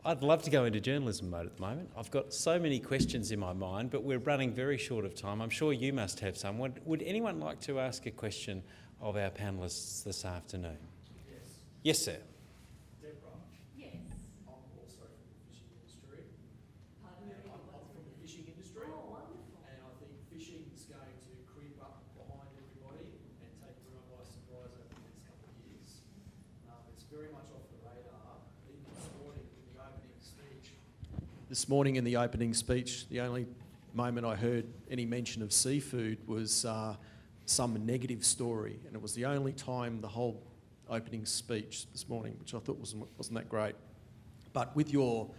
I'd love to go into journalism mode at the moment. I've got so many questions in my mind, but we're running very short of time. I'm sure you must have some. Would anyone like to ask a question of our panellists this afternoon? Yes. Yes, sir. Deborah? Yes. I'm also from the fishing industry. Pardon And me? I'm from the fishing industry. Oh, wonderful. And I think fishing is going to creep up behind everybody and take everyone by surprise over the next couple of years. It's very much off the radar. Even this morning in the opening speech. This morning in the opening speech, the only moment I heard any mention of seafood was some negative story, and it was the only time the whole opening speech this morning, which I thought wasn't that great. But with your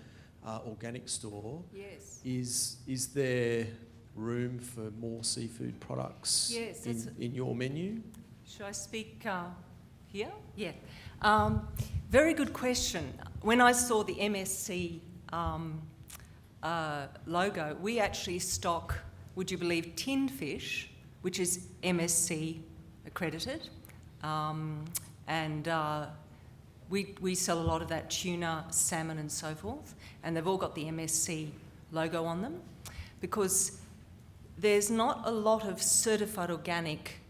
organic store, Yes. is there room for more seafood products Yes, in your menu? Should I speak here? Yeah. Very good question. When I saw the MSC logo, we actually stock, would you believe, tinned fish, which is MSC accredited, and we sell a lot of that tuna, salmon and so forth, and they've all got the MSC logo on them, because there's not a lot of certified organic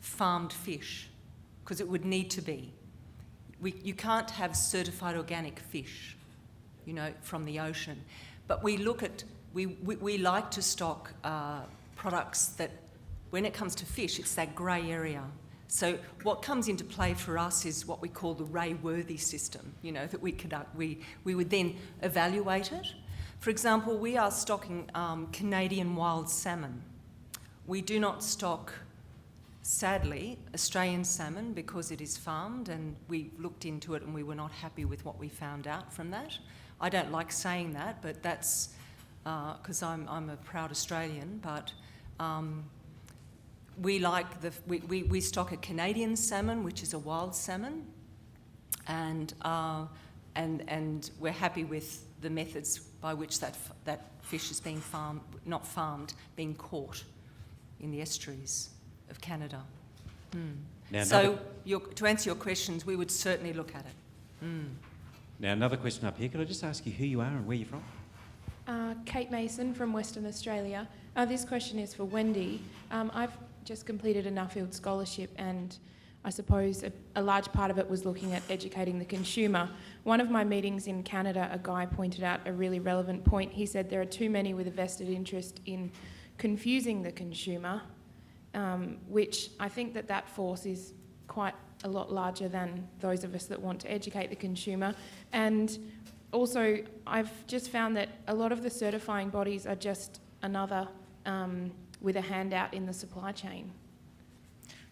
farmed fish, because it would need to be. You can't have certified organic fish, you know, from the ocean. But we look at, we like to stock products that, when it comes to fish, it's that grey area. So what comes into play for us is what we call the Ray-worthy system, you know, that we would then evaluate it. For example, we are stocking Canadian wild salmon. We do not stock, sadly, Australian salmon because it is farmed, and we looked into it and we were not happy with what we found out from that. I don't like saying that, but that's because I'm a proud Australian, but we stock a Canadian salmon, which is a wild salmon, and we're happy with the methods by which that fish is being being caught in the estuaries of Canada. Now, so to answer your questions, we would certainly look at it. Now, another question up here. Could I just ask you who you are and where you're from? Kate Mason from Western Australia. This question is for Wendy. I've just completed a Nuffield scholarship, and I suppose a large part of it was looking at educating the consumer. One of my meetings in Canada, a guy pointed out a really relevant point. He said there are too many with a vested interest in confusing the consumer, which I think that force is quite a lot larger than those of us that want to educate the consumer. And also, I've just found that a lot of the certifying bodies are just another with a handout in the supply chain.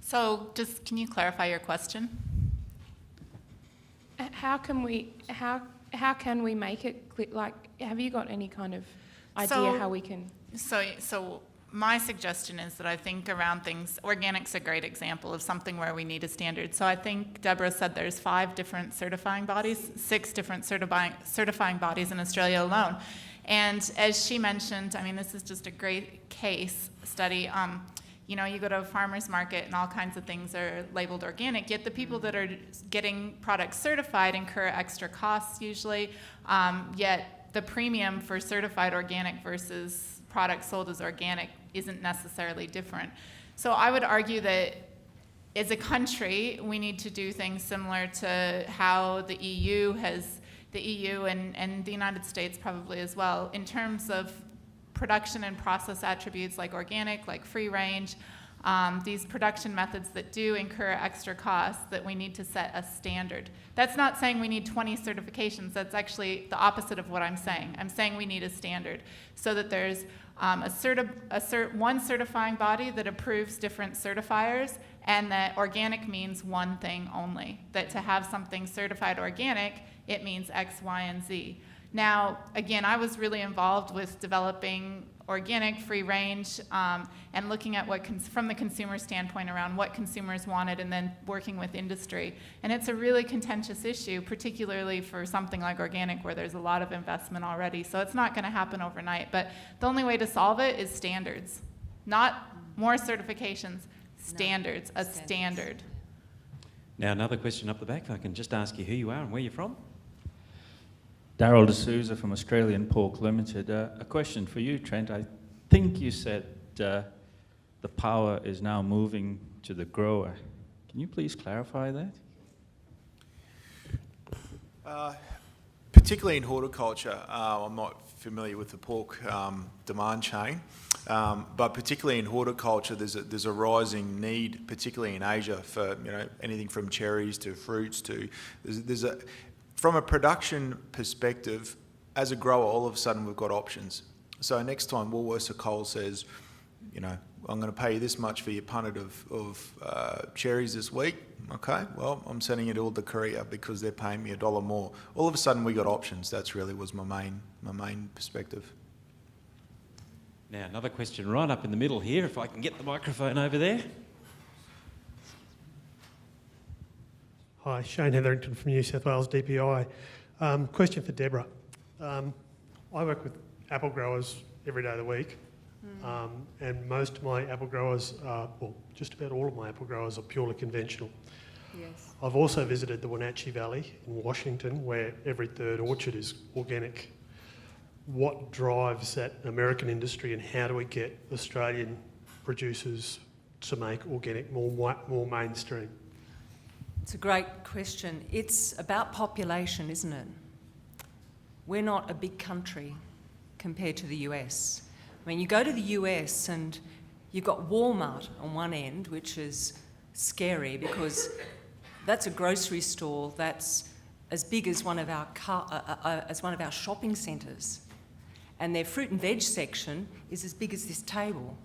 So can you clarify your question? How can we make it clear? Like, have you got any kind of idea how we can? So my suggestion is that I think around things, organic's a great example of something where we need a standard. So I think Deborah said there's 5 different certifying bodies, 6 different certifying bodies in Australia alone. And as she mentioned, I mean, this is just a great case study. You know, you go to a farmer's market and all kinds of things are labeled organic, yet the people that are getting products certified incur extra costs usually, yet the premium for certified organic versus products sold as organic isn't necessarily different. So I would argue that as a country, we need to do things similar to how the EU and the United States probably as well, in terms of production and process attributes like organic, like free range, these production methods that do incur extra costs, that we need to set a standard. That's not saying we need 20 certifications. That's actually the opposite of what I'm saying. I'm saying we need a standard so that there's one certifying body that approves different certifiers, and that organic means one thing only, that to have something certified organic, it means X, Y, and Z. Now, again, I was really involved with developing organic, free range, and looking at what, from the consumer standpoint, around what consumers wanted, and then working with industry. And it's a really contentious issue, particularly for something like organic, where there's a lot of investment already. So it's not going to happen overnight. But the only way to solve it is standards, not more certifications, standards, a standard. Now, another question up the back. If I can just ask you who you are and where you're from. Daryl D'Souza from Australian Pork Limited. A question for you, Trent. I think you said the power is now moving to the grower. Can you please clarify that? Particularly in horticulture, I'm not familiar with the pork demand chain, but particularly in horticulture, there's a rising need, particularly in Asia, for anything from cherries to fruits to from a production perspective. As a grower, all of a sudden we've got options. So next time Woolworths or Coles says, I'm going to pay you this much for your punnet of cherries this week. Okay, well, I'm sending it all to Korea because they're paying me $1 more. All of a sudden we got options. That's really was my main perspective. Now, another question right up in the middle here, if I can get the microphone over there. Hi, Shane Hetherington from New South Wales DPI. Question for Deborah. I work with apple growers every day of the week, and most of my apple growers are, well, just about all of my apple growers are purely conventional. Yes. I've also visited the Wenatchee Valley in Washington, where every third orchard is organic. What drives that American industry, and how do we get Australian producers to make organic more mainstream? It's a great question. It's about population, isn't it? We're not a big country compared to the US. I mean, you go to the US and you've got Walmart on one end, which is scary because that's a grocery store that's as big as one of our shopping centres, and their fruit and veg section is as big as this table.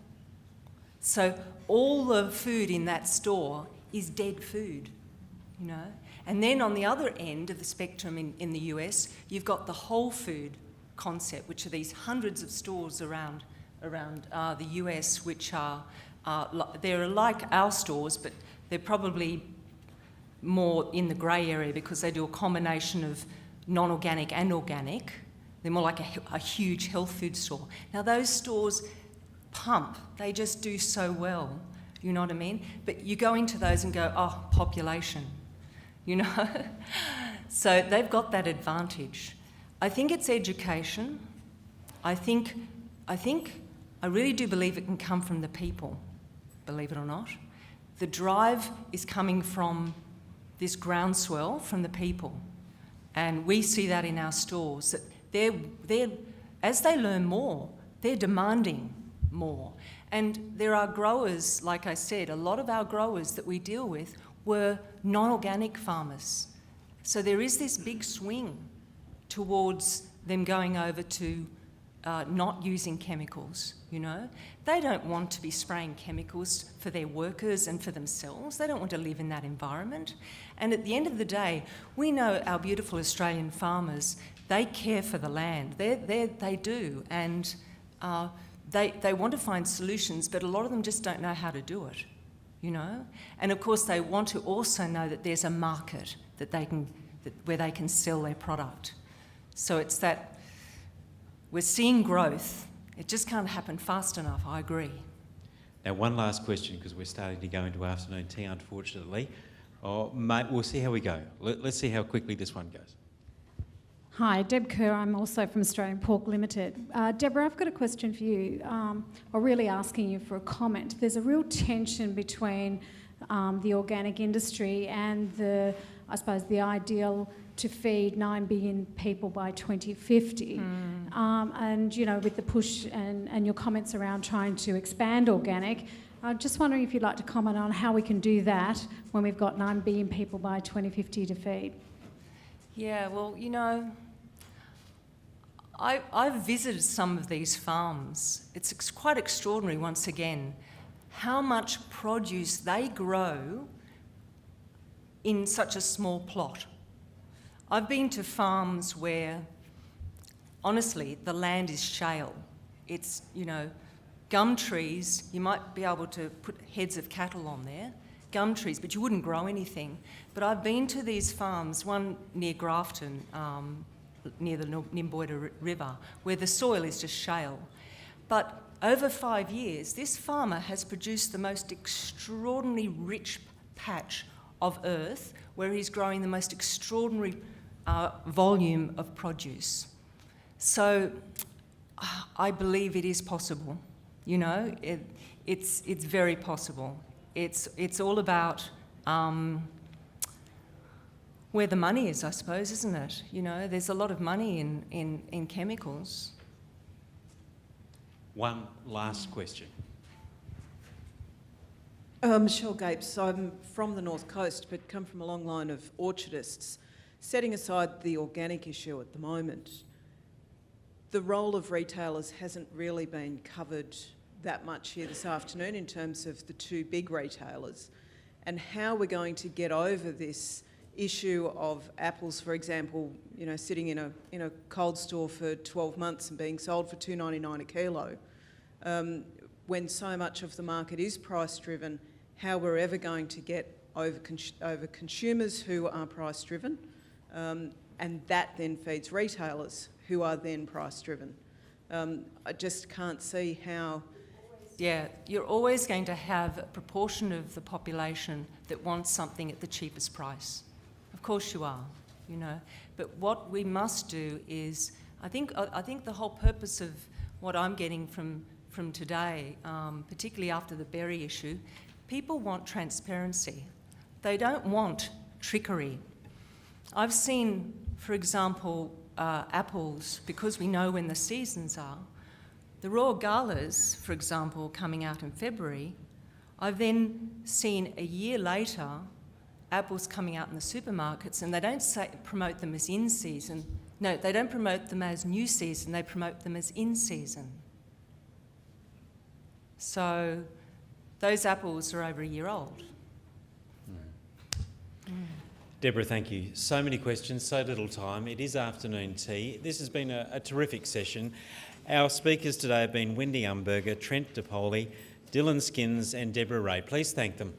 So all the food in that store is dead food, And then on the other end of the spectrum in the US, you've got the whole food concept, which are these hundreds of stores around the US, which are they're like our stores, but they're probably more in the grey area because they do a combination of non-organic and organic. They're more like a huge health food store. Now those stores pump, they just do so well, you know what I mean? But you go into those and go, oh, population, So they've got that advantage. I think it's education. I really do believe it can come from the people, believe it or not. The drive is coming from this groundswell from the people. And we see that in our stores, that they're as they learn more, they're demanding more. And there are growers, like I said, a lot of our growers that we deal with were non-organic farmers. So there is this big swing towards them going over to not using chemicals, They don't want to be spraying chemicals for their workers and for themselves. They don't want to live in that environment. And at the end of the day, we know our beautiful Australian farmers, they care for the land. They do. And they want to find solutions, but a lot of them just don't know how to do it, And of course, they want to also know that there's a market where they can sell their product. So it's that we're seeing growth. It just can't happen fast enough, I agree. Now, one last question, because we're starting to go into afternoon tea, unfortunately. Oh, mate, we'll see how we go. Let's see how quickly this one goes. Hi, Deb Kerr. I'm also from Australian Pork Limited. Deborah, I've got a question for you, or really asking you for a comment. There's a real tension between the organic industry and the ideal to feed 9 billion people by 2050. And, with the push and your comments around trying to expand organic, I'm just wondering if you'd like to comment on how we can do that when we've got 9 billion people by 2050 to feed. Yeah, well, I've visited some of these farms. It's quite extraordinary, once again, how much produce they grow in such a small plot. I've been to farms where, honestly, the land is shale. It's, gum trees, you might be able to put heads of cattle on there, gum trees, but you wouldn't grow anything. But I've been to these farms, one near Grafton, near the Nimboida River, where the soil is just shale. But over 5 years, this farmer has produced the most extraordinarily rich patch of earth where he's growing the most extraordinary volume of produce. So I believe it is possible. You know, it's very possible. It's all about where the money is, I suppose, isn't it? You know, there's a lot of money in chemicals. One last question. Michelle Gapes, I'm from the North Coast but come from a long line of orchardists. Setting aside the organic issue at the moment, the role of retailers hasn't really been covered that much here this afternoon in terms of the two big retailers and how we're going to get over this issue of apples, for example, you know, sitting in a cold store for 12 months and being sold for $2.99 a kilo. When so much of the market is price-driven, how we're ever going to get over consumers who are price-driven, and that then feeds retailers who are then price-driven. I just can't see how... Yeah, you're always going to have a proportion of the population that wants something at the cheapest price. Of course you are, you know. But what we must do is, I think the whole purpose of what I'm getting from today, particularly after the berry issue, people want transparency. They don't want trickery. I've seen, for example, apples, because we know when the seasons are, the raw galas, for example, coming out in February, I've then seen a year later apples coming out in the supermarkets, and they don't promote them as in season. No, they don't promote them as new season, they promote them as in season. So those apples are over a year old. Deborah, thank you. So many questions, so little time. It is afternoon tea. This has been a terrific session. Our speakers today have been Wendy Umberger, Trent DePoli, Dylan Skins and Deborah Ray. Please thank them.